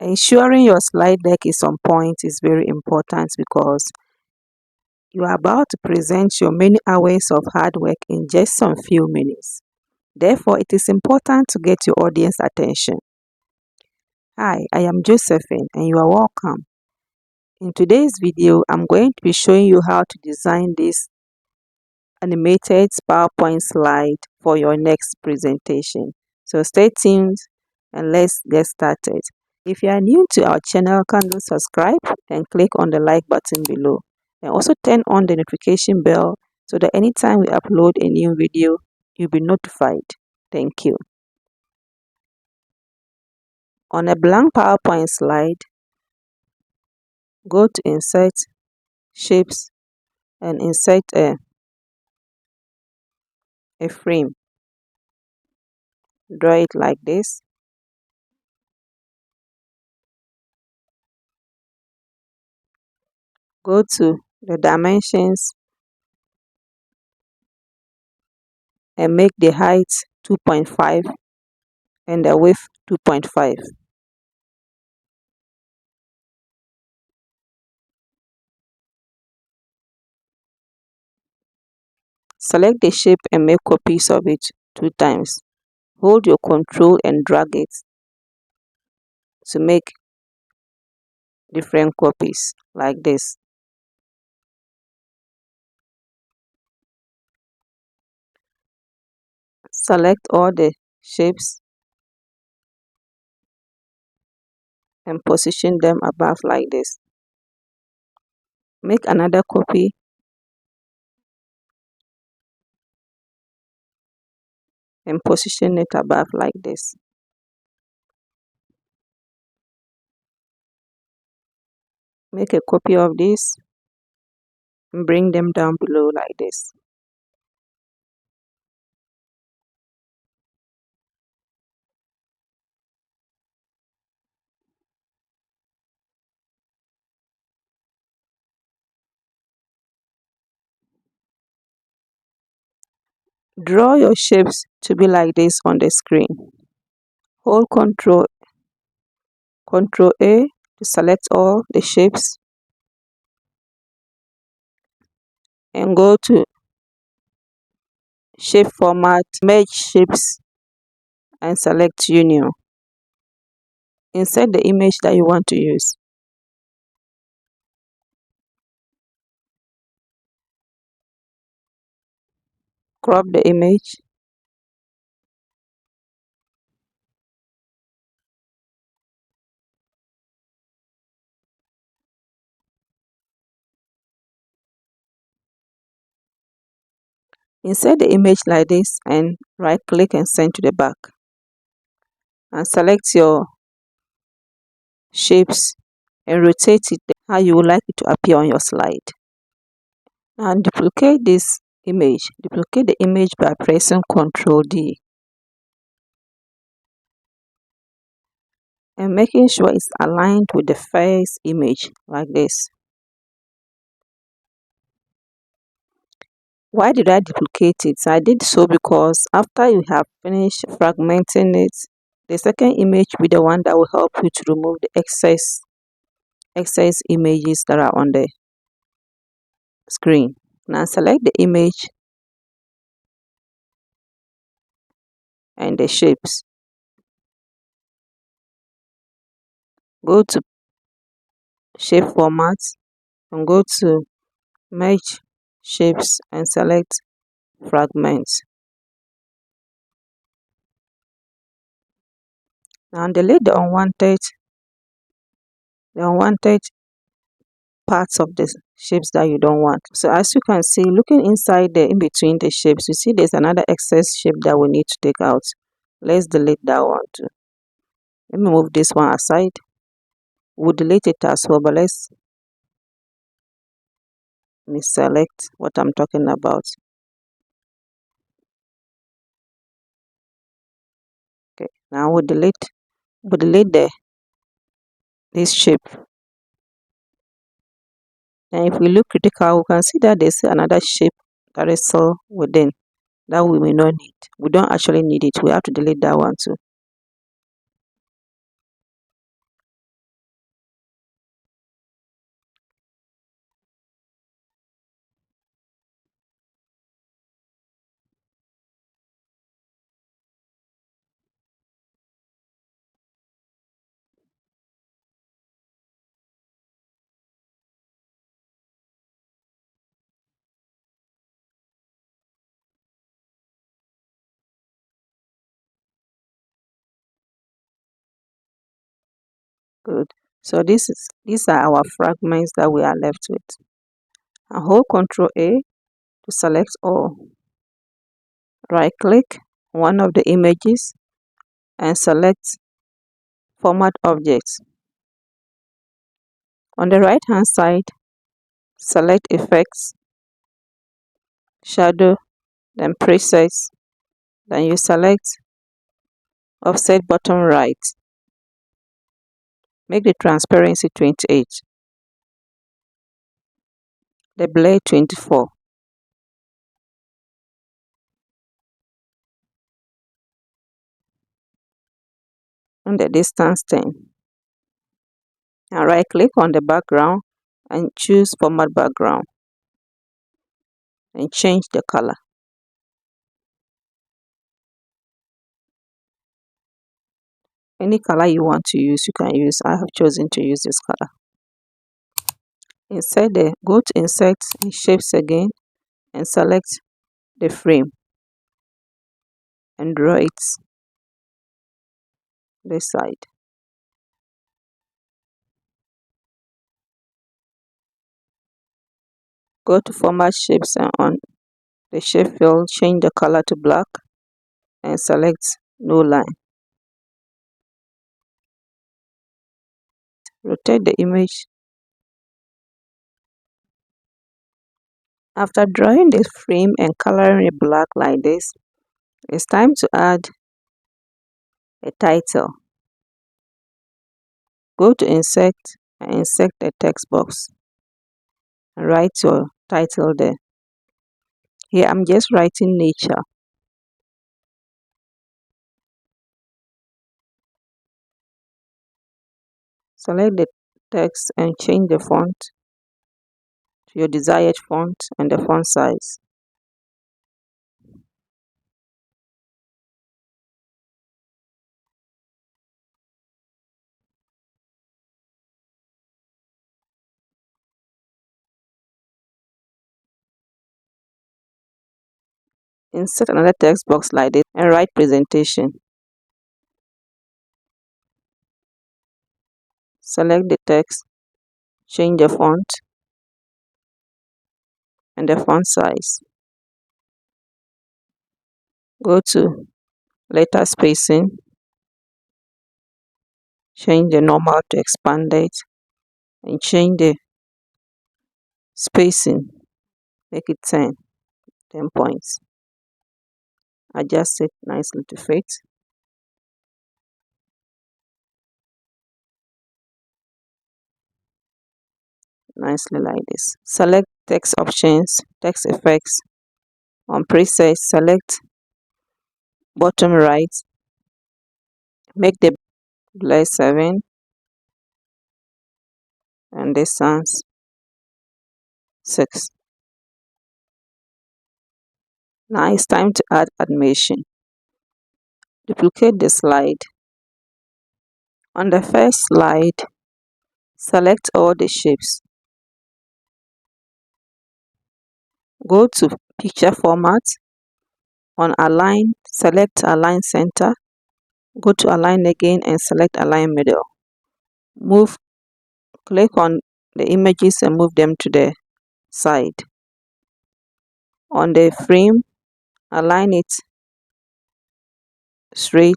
Ensuring your slide deck is on point is very important because you are about to present your many hours of hard work in just some few minutes. Therefore, it is important to get your audience attention. Hi, I am Josephine and you are welcome. In today's video, I'm going to be showing you how to design this animated PowerPoint slide for your next presentation. So stay tuned and let's get started. If you are new to our channel, kindly subscribe and click on the like button below. And also turn on the notification bell so that anytime we upload a new video, you'll be notified. Thank you. On a blank PowerPoint slide, go to Insert, Shapes, and insert a frame. Draw it like this. Go to the dimensions and make the height 2.5 and the width 2.5. Select the shape and make copies of it 2 times. Hold your control and drag it to make different copies like this. Select all the shapes and position them above like this. Make another copy and position it above like this. Make a copy of this and bring them down below like this. Draw your shapes to be like this on the screen. Hold Ctrl A to select all the shapes and go to Shape Format, Merge Shapes and select Union. Insert the image that you want to use. Crop the image. Insert the image like this and right click and send to the back. And select your shapes and rotate it how you would like it to appear on your slide. And duplicate this image. Duplicate the image by pressing Ctrl D. And making sure it's aligned with the first image like this. Why did I duplicate it? I did so because after you have finished fragmenting it, the second image will be the one that will help you to remove the excess images that are on the screen. Now select the image and the shapes. Go to Shape Format and go to Merge Shapes and select Fragments. Now delete the unwanted parts of the shapes that you don't want. So as you can see, looking inside the in between the shapes, you see there's another excess shape that we need to take out. Let's delete that one too. Let me move this one aside. We'll delete it as well, but let me select what I'm talking about. Okay, now we'll delete this shape. And if we look critical, we can see that there's another shape that is still within that we may not need. We don't actually need it. We have to delete that one too. Good. So these are our fragments that we are left with. And hold Ctrl A to select all. Right click one of the images and select Format Objects. On the right hand side, select Effects, Shadow, then Presets. Then you select Offset Bottom Right. Make the transparency 28, the blur 24, and the distance 10. And right click on the background and choose Format Background and change the color. Any color you want to use, you can use. I have chosen to use this color. Go to Insert and Shapes again and select the frame and draw it this side. Go to Format Shapes and on the shape field, change the color to black and select No Line. Rotate the image. After drawing the frame and coloring it black like this, it's time to add a title. Go to Insert and insert the text box and write your title there. Here I'm just writing nature. Select the text and change the font to your desired font and the font size. Insert another text box like this and write presentation. Select the text, change the font and the font size. Go to letter spacing, change the normal to expanded and change the spacing, make it 10 points. Adjust it nicely to fit. Nicely like this. Select text options, text effects. On presets, select bottom right, make the blur 7 and distance 6. Now it's time to add animation. Duplicate the slide. On the first slide, select all the shapes. Go to Picture Format. On Align, select Align Center. Go to Align again and select Align Middle. Click on the images and move them to the side. On the frame, align it straight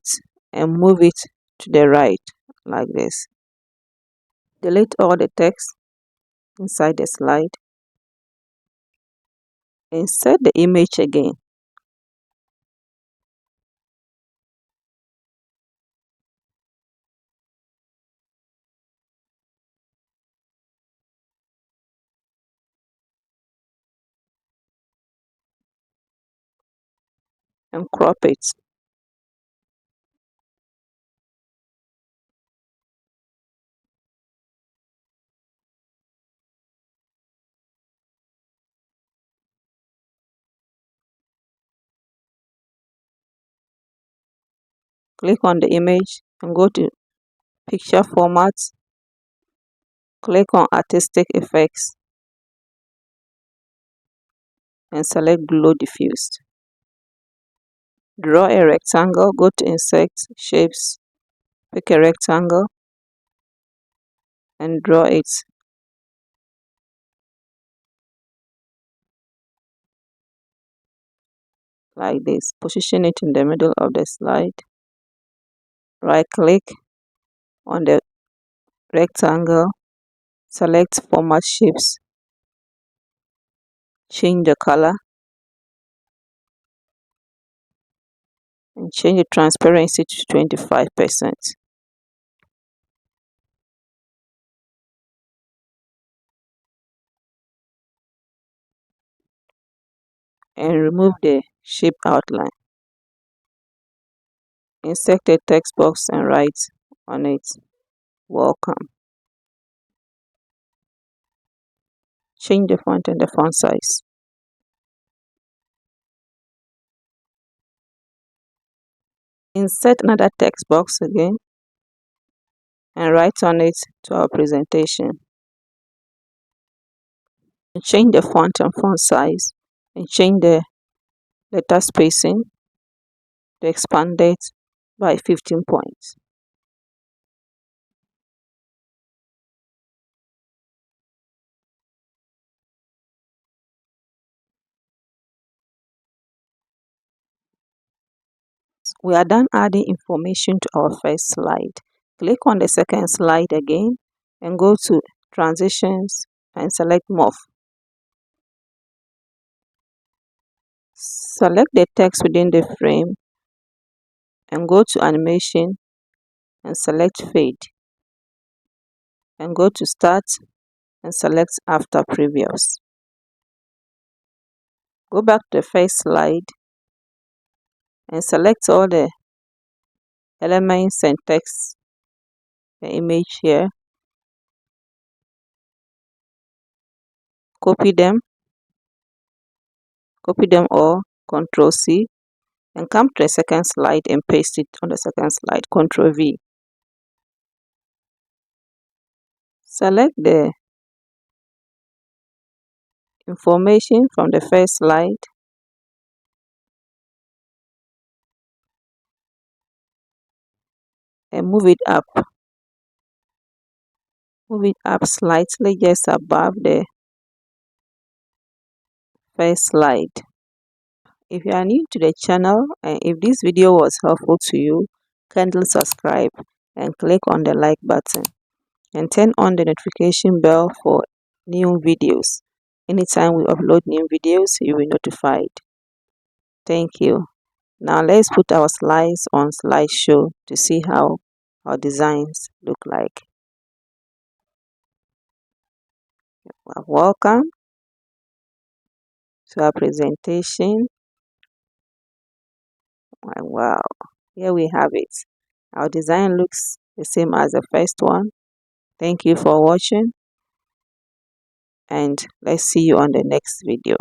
and move it to the right like this. Delete all the text inside the slide. Insert the image again. And crop it. Click on the image and go to Picture Format. Click on Artistic Effects and select Glow Diffused. Draw a rectangle. Go to Insert, Shapes, pick a rectangle and draw it like this. Position it in the middle of the slide. Right click on the rectangle, select Format Shapes, change the color and change the transparency to 25%. And remove the shape outline. Insert a text box and write on it, "Welcome." Change the font and the font size. Insert another text box again and write on it, "To our presentation." And change the font and font size and change the letter spacing to expand it by 15 points. We are done adding information to our first slide. Click on the second slide again and go to Transitions and select Morph. Select the text within the frame and go to Animation and select Fade. And go to Start and select After Previous. Go back to the first slide and select all the elements and text, the image here. Copy them all, Ctrl C, and come to the second slide and paste it on the second slide, Ctrl V. Select the information from the first slide and move it up. Move it up slightly just above the first slide. If you are new to the channel and if this video was helpful to you, kindly subscribe and click on the like button and turn on the notification bell for new videos. Anytime we upload new videos, you will be notified. Thank you. Now let's put our slides on slideshow to see how our designs look like. Welcome to our presentation. Wow, here we have it. Our design looks the same as the first one. Thank you for watching and let's see you on the next video.